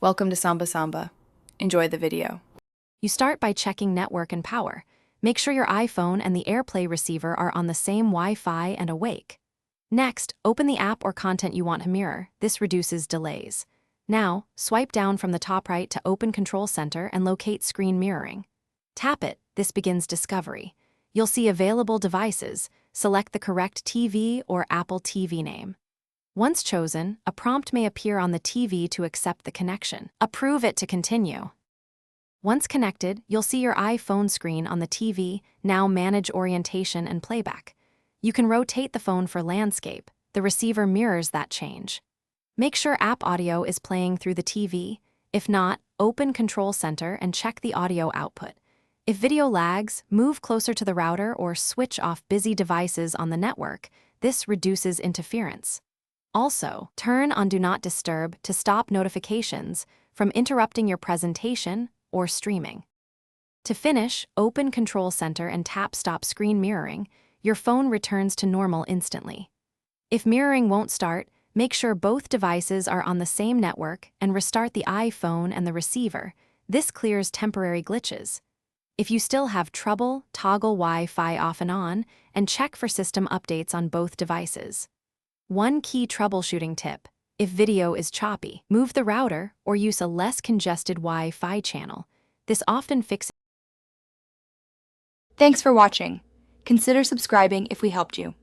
Welcome to Samba Samba. Enjoy the video. You start by checking network and power. Make sure your iPhone and the AirPlay receiver are on the same Wi-Fi and awake. Next, open the app or content you want to mirror. This reduces delays. Now, swipe down from the top right to open Control Center and locate Screen Mirroring. Tap it. This begins discovery. You'll see available devices. Select the correct TV or Apple TV name. Once chosen, a prompt may appear on the TV to accept the connection. Approve it to continue. Once connected, you'll see your iPhone screen on the TV. Now manage orientation and playback. You can rotate the phone for landscape. The receiver mirrors that change. Make sure app audio is playing through the TV. If not, open Control Center and check the audio output. If video lags, move closer to the router or switch off busy devices on the network. This reduces interference. Also, turn on Do Not Disturb to stop notifications from interrupting your presentation or streaming. To finish, open Control Center and tap Stop Screen Mirroring. Your phone returns to normal instantly. If mirroring won't start, make sure both devices are on the same network and restart the iPhone and the receiver. This clears temporary glitches. If you still have trouble, toggle Wi-Fi off and on and check for system updates on both devices. One key troubleshooting tip: if video is choppy, move the router or use a less congested Wi-Fi channel. This often fixes. Thanks for watching. Consider subscribing if we helped you.